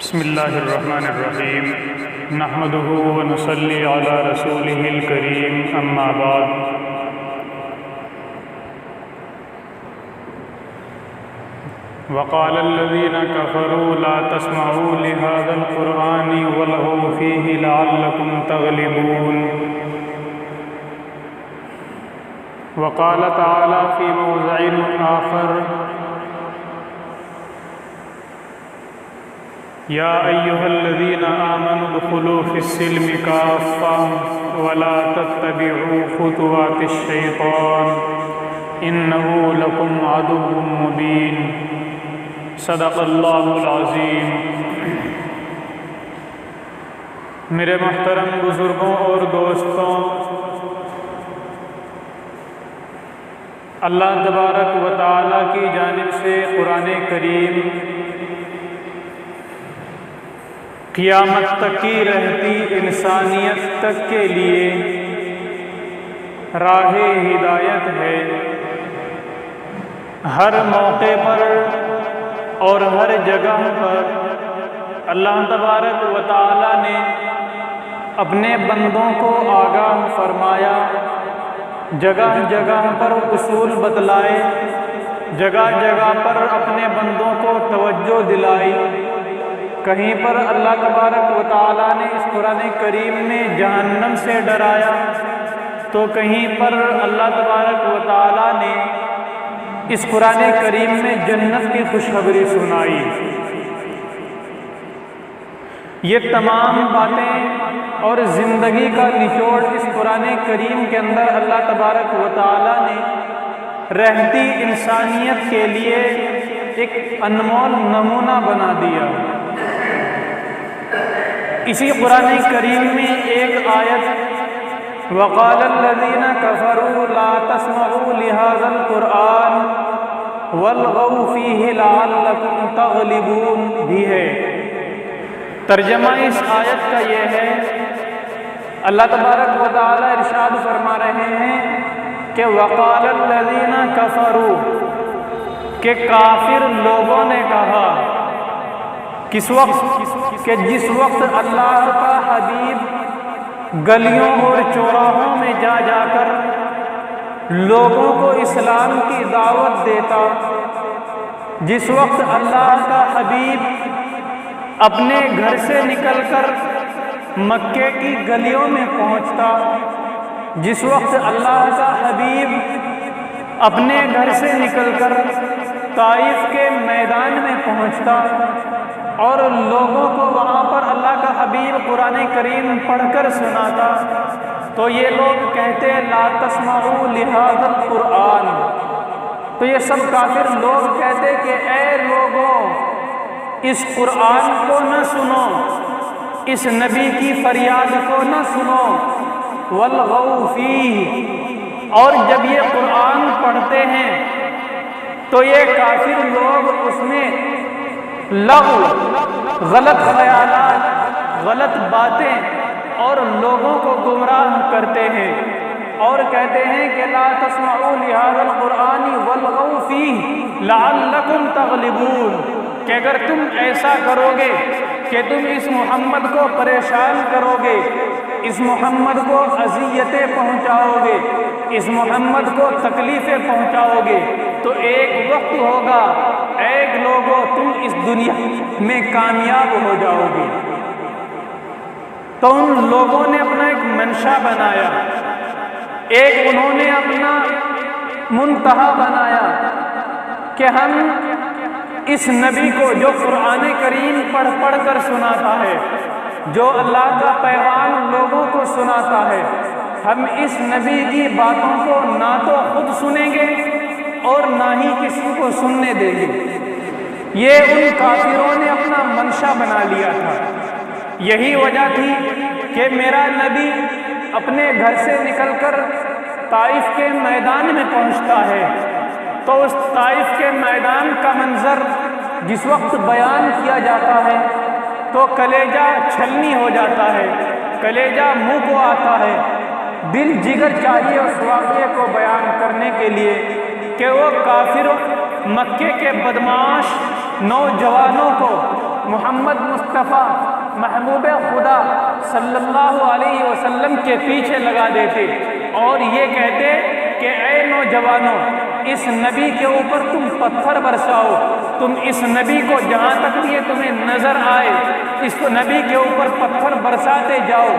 بسم اللہ الرحمن الرحیم نحمده ونصلی علی رسوله الکریم اما بعد وقال الذین کفروا لا تسمعوا لهذا القرآن والغوا فیہ لعلکم تغلبون وقال تعالی فی موضع آخر یا ایہا الذین آمنوا ادخلوا فی السلم کافۃ ولا تتبعوا خطوات الشیطان انہ لکم عدو مبین صدق اللہ العظیم۔ میرے محترم بزرگوں اور دوستوں، اللہ تبارک و تعالیٰ کی جانب سے قرآن کریم قیامت تک کی رہتی انسانیت تک کے لیے راہ ہدایت ہے۔ ہر موقع پر اور ہر جگہ پر اللہ تبارک و تعالیٰ نے اپنے بندوں کو آگاہ فرمایا، جگہ جگہ پر اصول بتلائے، جگہ جگہ پر اپنے بندوں کو توجہ دلائی۔ کہیں پر اللہ تبارک و تعالیٰ نے اس قرآن کریم میں جہنم سے ڈرایا، تو کہیں پر اللہ تبارک و تعالیٰ نے اس قرآن کریم میں جنت کی خوشخبری سنائی۔ یہ تمام باتیں اور زندگی کا نچوڑ اس قرآن کریم کے اندر اللہ تبارک و تعالیٰ نے رہتی انسانیت کے لیے ایک انمول نمونہ بنا دیا۔ اسی قرآن کریم میں ایک آیت وقال الذین کفروا لا تسمعوا لهذا القرآن والغوا فیہ لعلکم تغلبون بھی ہے۔ ترجمہ اس آیت کا یہ ہے، اللہ تبارک و تعالی ارشاد فرما رہے ہیں کہ وقال الذین کفروا، کہ کافر لوگوں نے کہا، کس وقت کہ جس وقت اللہ کا حبیب گلیوں اور چوراہوں میں جا جا کر لوگوں کو اسلام کی دعوت دیتا، جس وقت اللہ کا حبیب اپنے گھر سے نکل کر مکے کی گلیوں میں پہنچتا، جس وقت اللہ کا حبیب اپنے گھر سے نکل کر طائف کے میدان میں پہنچتا اور لوگوں کو وہاں پر اللہ کا حبیب قرآن کریم پڑھ کر سناتا، تو یہ لوگ کہتے لا تسمعوا لهذا القرآن، تو یہ سب کافر لوگ کہتے کہ اے لوگوں اس قرآن کو نہ سنو، اس نبی کی فریاد کو نہ سنو، والغوا فیہ، اور جب یہ قرآن پڑھتے ہیں تو یہ کافر لوگ اس میں لغو، غلط خیالات، غلط باتیں اور لوگوں کو گمراہ کرتے ہیں، اور کہتے ہیں کہ لا تسمعوا لهذا القرآن والغوا فیہ لعلکم تغلبون، کہ اگر تم ایسا کرو گے کہ تم اس محمد کو پریشان کرو گے، اس محمد کو اذیتیں پہنچاؤ گے، اس محمد کو تکلیفیں پہنچاؤ گے، تو ایک وقت ہوگا ایک لوگوں تم اس دنیا میں کامیاب ہو جاؤ گے۔ تو ان لوگوں نے اپنا ایک منشا بنایا، ایک انہوں نے اپنا منتہا بنایا کہ ہم اس نبی کو جو قرآن کریم پڑھ پڑھ کر سناتا ہے، جو اللہ کا پیغام لوگوں کو سناتا ہے، ہم اس نبی کی باتوں کو نہ تو خود سنیں گے اور نہ ہی کسی کو سننے دیں گے۔ یہ ان کافروں نے اپنا منشا بنا لیا تھا۔ یہی وجہ تھی کہ میرا نبی اپنے گھر سے نکل کر طائف کے میدان میں پہنچتا ہے، تو اس طائف کے میدان کا منظر جس وقت بیان کیا جاتا ہے تو کلیجہ چھلنی ہو جاتا ہے، کلیجہ منہ کو آتا ہے، دل جگر چاہیے اس واقعے کو بیان کرنے کے لیے کہ وہ کافروں مکے کے بدمعاش نوجوانوں کو محمد مصطفیٰ محبوب خدا صلی اللہ علیہ وسلم کے پیچھے لگا دیتے اور یہ کہتے کہ اے نوجوانوں، اس نبی کے اوپر تم پتھر برساؤ، تم اس نبی کو جہاں تک یہ تمہیں نظر آئے اس نبی کے اوپر پتھر برساتے جاؤ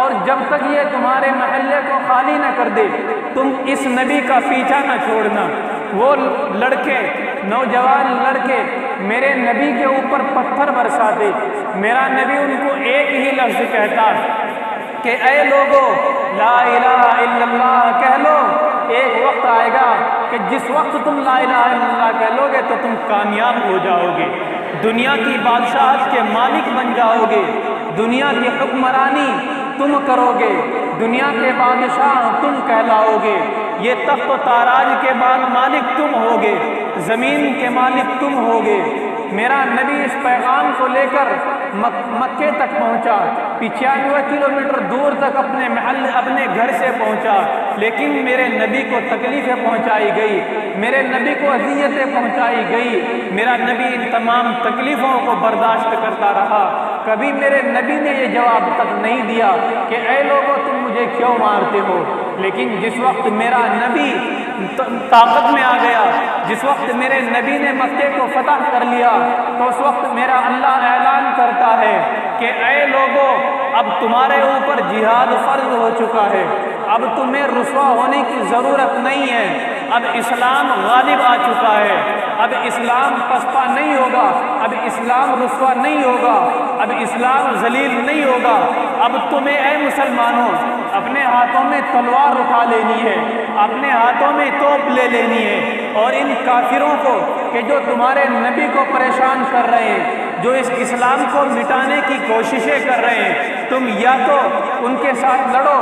اور جب تک یہ تمہارے محلے کو خالی نہ کر دے تم اس نبی کا پیچھا نہ چھوڑنا۔ وہ لڑکے، نوجوان لڑکے میرے نبی کے اوپر پتھر برساتے، میرا نبی ان کو ایک ہی لفظ کہتا کہ اے لوگو لا الہ الا اللہ کہہ لو، ایک وقت آئے گا کہ جس وقت تم لا الہ الا اللہ کہہ لو گے تو تم کامیاب ہو جاؤ گے، دنیا کی بادشاہت کے مالک بن جاؤ گے، دنیا کی حکمرانی تم کرو گے، دنیا کے بادشاہ تم کہلاؤ گے، یہ تخت و تاراج کے بعد مالک تم ہوگے، زمین کے مالک تم ہوگے۔ میرا نبی اس پیغام کو لے کر مکے تک پہنچا، 95 کلومیٹر دور تک اپنے گھر سے پہنچا، لیکن میرے نبی کو تکلیفیں پہنچائی گئی، میرے نبی کو اذیتیں پہنچائی گئی، میرا نبی ان تمام تکلیفوں کو برداشت کرتا رہا۔ کبھی میرے نبی نے یہ جواب تک نہیں دیا کہ اے لوگو تم مجھے کیوں مارتے ہو، لیکن جس وقت میرا نبی طاقت میں آ گیا، جس وقت میرے نبی نے مکے کو فتح کر لیا تو اس وقت میرا اللہ اعلان کرتا ہے کہ اے لوگو اب تمہارے اوپر جہاد فرض ہو چکا ہے، اب تمہیں رسوا ہونے کی ضرورت نہیں ہے، اب اسلام غالب آ چکا ہے، اب اسلام پسپا نہیں ہوگا، اب اسلام رسوا نہیں ہوگا، اب اسلام ذلیل نہیں ہوگا۔ اب تمہیں اے مسلمانوں اپنے ہاتھوں میں تلوار اٹھا لینی ہے، اپنے ہاتھوں میں توپ لے لینی ہے اور ان کافروں کو کہ جو تمہارے نبی کو پریشان کر رہے ہیں، جو اس اسلام کو مٹانے کی کوششیں کر رہے ہیں، تم یا تو ان کے ساتھ لڑو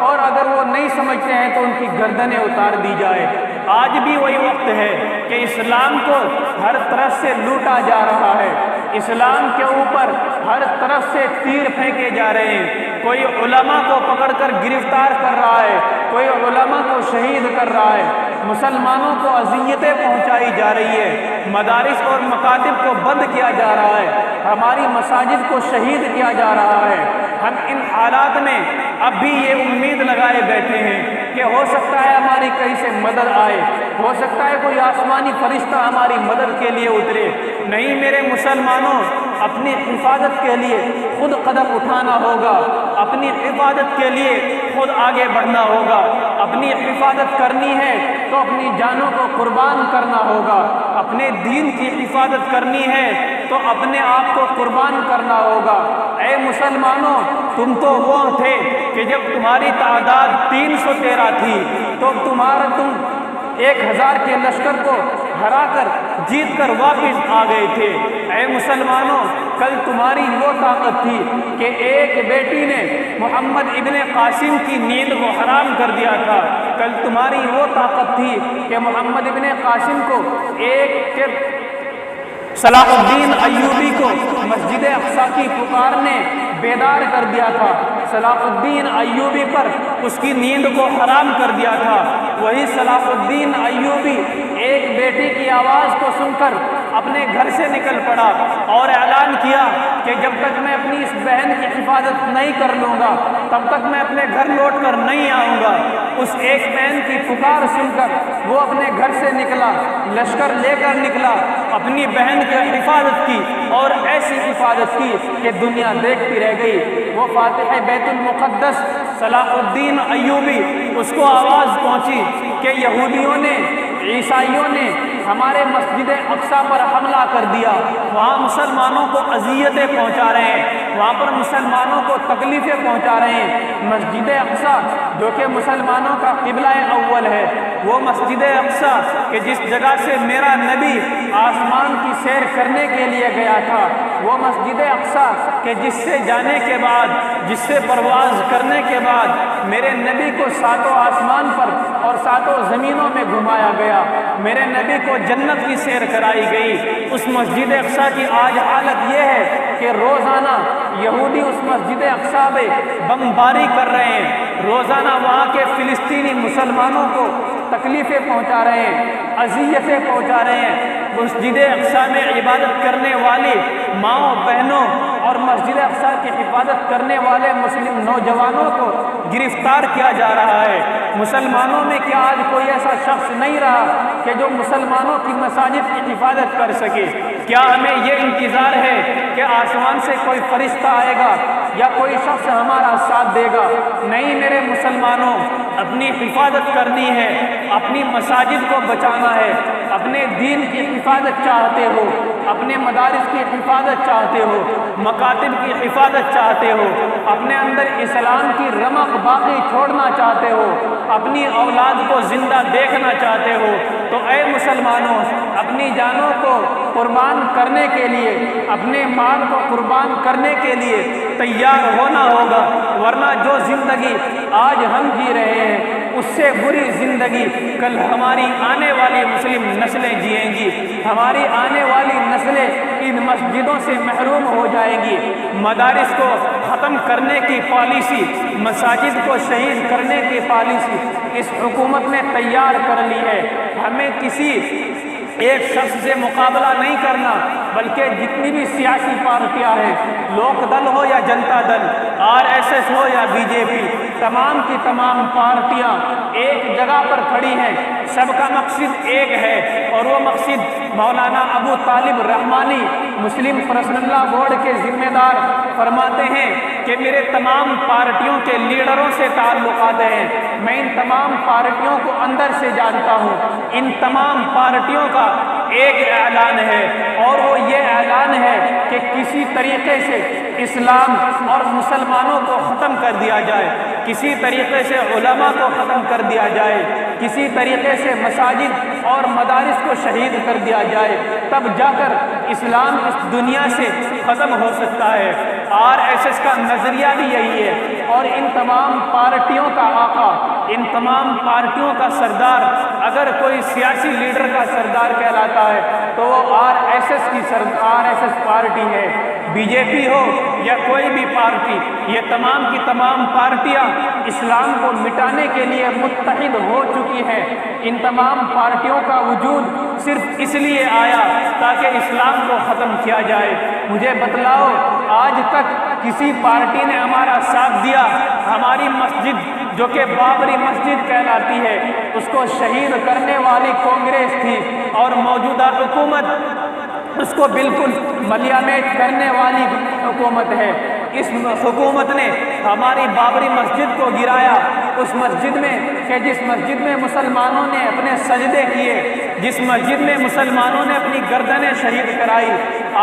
اور اگر وہ نہیں سمجھتے ہیں تو ان کی گردنیں اتار دی جائے۔ آج بھی وہی وقت ہے کہ اسلام کو ہر طرف سے لوٹا جا رہا ہے، اسلام کے اوپر ہر طرف سے تیر پھینکے جا رہے ہیں، کوئی علماء کو پکڑ کر گرفتار کر رہا ہے، کوئی علماء کو شہید کر رہا ہے، مسلمانوں کو اذیتیں پہنچائی جا رہی ہے، مدارس اور مکاتب کو بند کیا جا رہا ہے، ہماری مساجد کو شہید کیا جا رہا ہے۔ ہم ان حالات میں اب بھی یہ امید لگائے بیٹھے ہیں کہ ہو سکتا ہے ہماری کہیں سے مدد آئے، ہو سکتا ہے کوئی آسمانی فرشتہ ہماری مدد کے لیے اترے۔ نہیں میرے مسلمانوں، اپنی حفاظت کے لیے خود قدم اٹھانا ہوگا، اپنی حفاظت کے لیے خود آگے بڑھنا ہوگا، اپنی حفاظت کرنی ہے تو اپنی جانوں کو قربان کرنا ہوگا، اپنے دین کی حفاظت کرنی ہے تو اپنے آپ کو قربان کرنا ہوگا۔ اے مسلمانوں، تم تو وہ تھے کہ جب تمہاری تعداد 313 تھی تو تم 1000 کے لشکر کو ہرا کر جیت کر واپس آ گئے تھے۔ اے مسلمانوں، کل تمہاری وہ طاقت تھی کہ ایک بیٹی نے محمد ابن قاسم کی نیند کو حرام کر دیا تھا، کل تمہاری وہ طاقت تھی کہ محمد ابن قاسم کو صلاح الدین ایوبی کو مسجد اقصیٰ کی پکار نے بیدار کر دیا تھا، صلاح الدین ایوبی پر اس کی نیند کو حرام کر دیا تھا۔ وہی صلاح الدین ایوبی ایک بیٹی کی آواز کو سن کر اپنے گھر سے نکل پڑا اور اعلان کیا کہ جب تک میں اپنی اس بہن کی حفاظت نہیں کر لوں گا تب تک میں اپنے گھر لوٹ کر نہیں آؤں گا۔ اس ایک بہن کی پکار سن کر وہ اپنے گھر سے نکلا، لشکر لے کر نکلا، اپنی بہن کی حفاظت کی اور ایسی حفاظت کی کہ دنیا دیکھتی رہ گئی۔ وہ فاتح بیت المقدس صلاح الدین ایوبی، اس کو آواز پہنچی کہ یہودیوں نے، عیسائیوں نے ہمارے مسجد اقصیٰ پر حملہ کر دیا، وہاں مسلمانوں کو اذیتیں پہنچا رہے ہیں، وہاں پر مسلمانوں کو تکلیفیں پہنچا رہے ہیں۔ مسجد اقصیٰ جو کہ مسلمانوں کا قبلہ اول ہے، وہ مسجد اقصیٰ کہ جس جگہ سے میرا نبی آسمان کی سیر کرنے کے لیے گیا تھا، وہ مسجد اقصیٰ کہ جس سے جانے کے بعد، جس سے پرواز کرنے کے بعد میرے نبی کو ساتوں آسمان پر اور ساتوں زمینوں میں گھمایا گیا، میرے نبی کو جنت کی سیر کرائی گئی۔ اس مسجد اقصیٰ کی آج حالت یہ ہے کہ روزانہ یہودی اس مسجد اقصیٰ میں بمباری کر رہے ہیں، روزانہ وہاں کے فلسطینی مسلمانوں کو تکلیفیں پہنچا رہے ہیں، اذیتیں پہنچا رہے ہیں۔ مسجد اقصیٰ میں عبادت کرنے والی ماؤں بہنوں اور مسجد اقصیٰ کی حفاظت کرنے والے مسلم نوجوانوں کو گرفتار کیا جا رہا ہے۔ مسلمانوں میں کیا آج کوئی ایسا شخص نہیں رہا کہ جو مسلمانوں کی مساجد کی حفاظت کر سکے؟ کیا ہمیں یہ انتظار ہے کہ آسمان سے کوئی فرشتہ آئے گا یا کوئی شخص ہمارا ساتھ دے گا؟ نہیں میرے مسلمانوں، اپنی حفاظت کرنی ہے، اپنی مساجد کو بچانا ہے۔ اپنے دین کی حفاظت چاہتے ہو، اپنے مدارس کی حفاظت چاہتے ہو، مکاتب کی حفاظت چاہتے ہو، اپنے اندر اسلام کی رمق باقی چھوڑنا چاہتے ہو، اپنی اولاد کو زندہ دیکھنا چاہتے ہو، تو اے مسلمانوں، اپنی جانوں کو قربان کرنے کے لیے، اپنے مال کو قربان کرنے کے لیے تیار ہونا ہوگا، ورنہ جو زندگی آج ہم جی رہے ہیں اس سے بری زندگی کل ہماری آنے والی مسلم نسلیں جئیں گی۔ ہماری آنے والی نسلیں ان مسجدوں سے محروم ہو جائیں گی۔ مدارس کو ختم کرنے کی پالیسی، مساجد کو شہید کرنے کی پالیسی اس حکومت نے تیار کر لی ہے۔ ہمیں کسی ایک شخص سے مقابلہ نہیں کرنا، بلکہ جتنی بھی سیاسی پارٹیاں ہیں، لوک دل ہو یا جنتا دل، RSS ہو یا BJP، تمام کی تمام پارٹیاں ایک جگہ پر کھڑی ہیں، سب کا مقصد ایک ہے، اور وہ مقصد مولانا ابو طالب رحمانی مسلم پرسنل لا بورڈ کے ذمہ دار فرماتے ہیں کہ میرے تمام پارٹیوں کے لیڈروں سے تعلقات ہیں، میں ان تمام پارٹیوں کو اندر سے جانتا ہوں۔ ان تمام پارٹیوں کا ایک اعلان ہے، اور وہ یہ اعلان ہے کہ کسی طریقے سے اسلام اور مسلمانوں کو ختم کر دیا جائے، کسی طریقے سے علماء کو ختم کر دیا جائے، کسی طریقے سے مساجد اور مدارس کو شہید کر دیا جائے، تب جا کر اسلام اس دنیا سے ختم ہو سکتا ہے۔ RSS کا نظریہ بھی یہی ہے، اور ان تمام پارٹیوں کا آقا، ان تمام پارٹیوں کا سردار، اگر کوئی سیاسی لیڈر کا سردار کہلاتا ہے تو وہ RSS پارٹی ہے۔ BJP ہو یا کوئی بھی پارٹی، یہ تمام کی تمام پارٹیاں اسلام کو مٹانے کے لیے متحد ہو چکی ہیں۔ ان تمام پارٹیوں کا وجود صرف اس لیے آیا تاکہ اسلام کو ختم کیا جائے۔ مجھے بتلاؤ، آج تک کسی پارٹی نے ہمارا ساتھ دیا؟ ہماری مسجد جو کہ بابری مسجد کہلاتی ہے، اس کو شہید کرنے والی کانگریس تھی، اور موجودہ حکومت اس کو بالکل ملیامت کرنے والی حکومت ہے۔ اس حکومت نے ہماری بابری مسجد کو گرایا، اس مسجد میں کہ جس مسجد میں مسلمانوں نے اپنے سجدے کیے، جس مسجد میں مسلمانوں نے اپنی گردنیں شہید کرائی،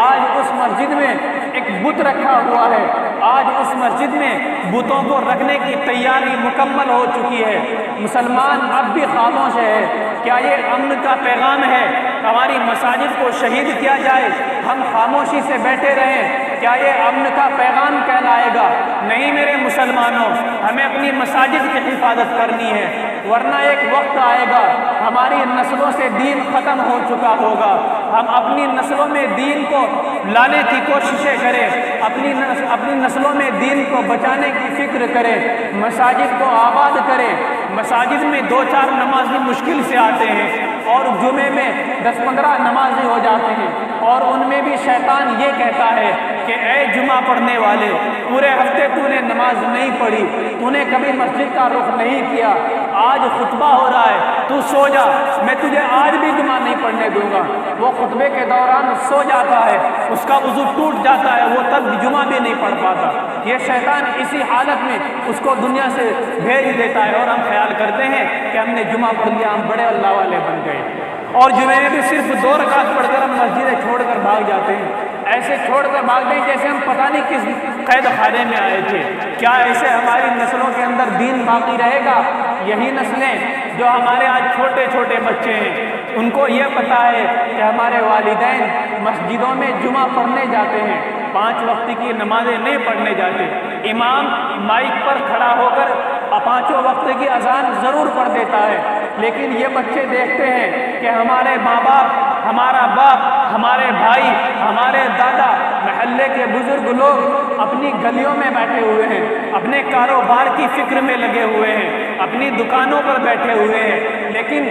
آج اس مسجد میں ایک بت رکھا ہوا ہے۔ آج اس مسجد میں بتوں کو رکھنے کی تیاری مکمل ہو چکی ہے۔ مسلمان اب بھی خاموش ہے۔ کیا یہ امن کا پیغام ہے ہماری مساجد کو شہید کیا جائے، ہم خاموشی سے بیٹھے رہیں؟ کیا یہ امن کا پیغام کہلائے گا؟ نہیں میرے مسلمانوں، ہمیں اپنی مساجد کی حفاظت کرنی ہے، ورنہ ایک وقت آئے گا ہماری نسلوں سے دین ختم ہو چکا ہوگا۔ ہم اپنی نسلوں میں دین کو لانے کی کوششیں کریں، اپنی نسلوں میں دین کو بچانے کی فکر کریں، مساجد کو آباد کریں۔ مساجد میں 2-4 نمازی مشکل سے آتے ہیں، اور جمعے میں 10-15 نمازی ہو جاتے ہیں، اور ان میں بھی شیطان یہ کہتا ہے کہ اے جمعہ پڑھنے والے، پورے ہفتے تو نے نماز نہیں پڑھی، تو نے کبھی مسجد کا رخ نہیں کیا، آج خطبہ ہو رہا ہے تو سو جا، میں تجھے آج بھی جمعہ نہیں پڑھنے دوں گا۔ وہ خطبے کے دوران سو جاتا ہے، اس کا وضو ٹوٹ جاتا ہے، وہ تب جمعہ بھی نہیں پڑھ پاتا۔ یہ شیطان اسی حالت میں اس کو دنیا سے بھیج دیتا ہے، اور ہم خیال کرتے ہیں کہ ہم نے جمعہ پڑھ لیا، ہم بڑے اللہ والے بن گئے، اور جمعے میں بھی صرف 2 رکعت پڑھ کر ہم مسجدیں چھوڑ کر بھاگ جاتے ہیں، ایسے چھوڑ کر بھاگتے ہیں جیسے ہم پتہ نہیں کس قید خانے میں آئے تھے۔ کیا ایسے ہماری نسلوں کے اندر دین باقی رہے گا؟ یہی نسلیں جو ہمارے آج چھوٹے چھوٹے بچے ہیں، ان کو یہ پتہ ہے کہ ہمارے والدین مسجدوں میں جمعہ پڑھنے جاتے ہیں، 5 وقت کی نمازیں نہیں پڑھنے جاتے، امام مائک پر کھڑا ہو کر 5 وقت کی اذان ضرور پڑھ دیتا ہے، لیکن یہ بچے دیکھتے ہیں کہ ہمارے ماں باپ، ہمارا باپ، ہمارے بھائی، ہمارے دادا، محلے کے بزرگ لوگ اپنی گلیوں میں بیٹھے ہوئے ہیں، اپنے کاروبار کی فکر میں لگے ہوئے ہیں، اپنی دکانوں پر بیٹھے ہوئے ہیں، لیکن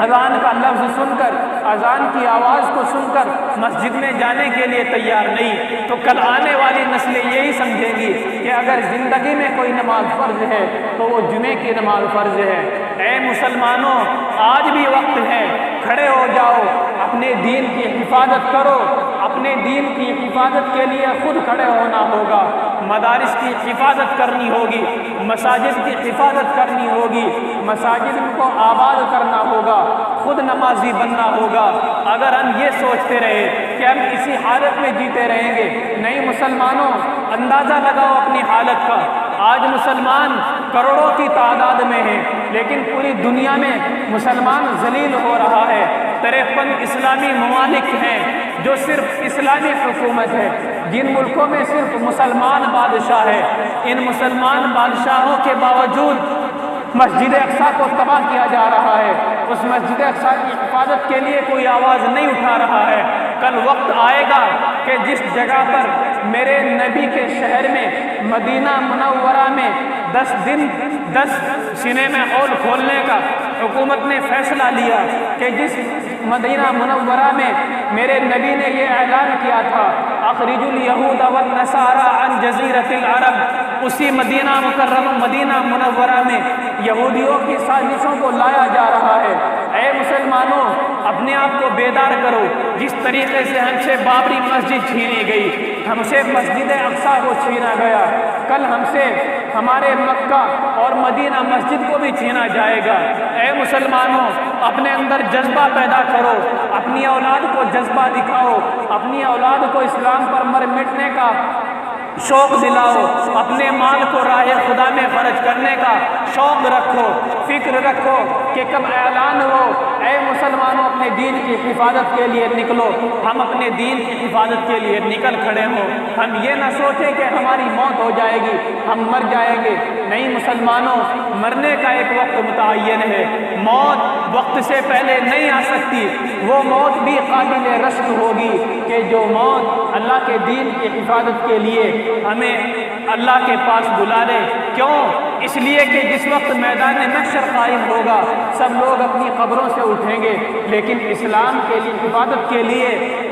اذان کا لفظ سن کر، اذان کی آواز کو سن کر مسجد میں جانے کے لیے تیار نہیں، تو کل آنے والی نسلیں یہی سمجھیں گی کہ اگر زندگی میں کوئی نماز فرض ہے تو وہ جمعے کی نماز فرض ہے۔ اے مسلمانوں، آج بھی وقت ہے، کھڑے ہو جاؤ، اپنے دین کی حفاظت کرو، اپنے دین کی حفاظت کے لیے خود کھڑے ہونا ہوگا، مدارس کی حفاظت کرنی ہوگی، مساجد کی حفاظت کرنی ہوگی، مساجد کو آباد کرنا ہوگا، خود نمازی بننا ہوگا۔ اگر ہم یہ سوچتے رہے کہ ہم اسی حالت میں جیتے رہیں گے، نہیں مسلمانوں، اندازہ لگاؤ اپنی حالت کا۔ آج مسلمان کروڑوں کی تعداد میں ہیں، لیکن پوری دنیا میں مسلمان ذلیل ہو رہا ہے۔ 53 اسلامی ممالک ہیں جو صرف اسلامی حکومت ہے، جن ملکوں میں صرف مسلمان بادشاہ ہے۔ ان مسلمان بادشاہوں کے باوجود مسجد اقصیٰ کو تباہ کیا جا رہا ہے، اس مسجد اقصیٰ کی حفاظت کے لیے کوئی آواز نہیں اٹھا رہا ہے۔ کل وقت آئے گا کہ جس جگہ پر میرے نبی کے شہر میں، مدینہ منورہ میں 10 سنیما ہال کھولنے کا حکومت نے فیصلہ لیا، کہ جس مدینہ منورہ میں میرے نبی نے یہ اعلان کیا تھا، اخرج الیہود والنصارى عن جزیرۃ العرب، اسی مدینہ مکرمہ، مدینہ منورہ میں یہودیوں کی سازشوں کو لایا جا رہا ہے۔ اے مسلمانوں، اپنے آپ کو بیدار کرو۔ جس طریقے سے ہم سے بابری مسجد چھینی گئی، ہم سے مسجد اقصیٰ کو چھینا گیا، کل ہم سے ہمارے مکہ اور مدینہ مسجد کو بھی چھینا جائے گا۔ اے مسلمانوں، اپنے اندر جذبہ پیدا کرو، اپنی اولاد کو جذبہ دکھاؤ، اپنی اولاد کو اسلام پر مر مٹنے کا شوق دلاؤ، اپنے مال کو راہ خدا میں خرچ کرنے کا شوق رکھو، فکر رکھو کہ کب اعلان ہو، اے مسلمانوں اپنے دین کی حفاظت کے لیے نکلو۔ ہم اپنے دین کی حفاظت کے لیے نکل کھڑے ہوں، ہم یہ نہ سوچیں کہ ہماری موت ہو جائے گی، ہم مر جائیں گے۔ نہیں مسلمانوں، مرنے کا ایک وقت متعین ہے، موت وقت سے پہلے نہیں آ سکتی۔ وہ موت بھی قابل رشک ہوگی کہ جو موت اللہ کے دین کی حفاظت کے لیے ہمیں اللہ کے پاس بلا لے۔ کیوں؟ اس لیے کہ جس وقت میدان محشر قائم ہوگا، سب لوگ اپنی قبروں سے اٹھیں گے، لیکن اسلام کے لیے حفاظت کے لیے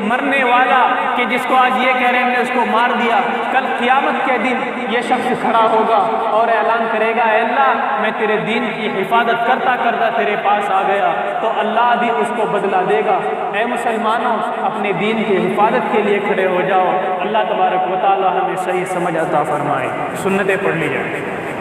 مرنے والا، کہ جس کو آج یہ کہہ رہے ہیں نے اس کو مار دیا، کل قیامت کے دن یہ شخص کھڑا ہوگا اور اعلان کرے گا، اے اللہ میں تیرے دین کی حفاظت کرتا کرتا تیرے پاس آ گیا، تو اللہ بھی اس کو بدلہ دے گا۔ اے مسلمانوں، اپنے دین کی حفاظت کے لیے کھڑے ہو جاؤ۔ اللہ تبارک و تعالی ہمیں صحیح سمجھ عطا فرمائے۔ سنتیں پڑھ لی جائیں۔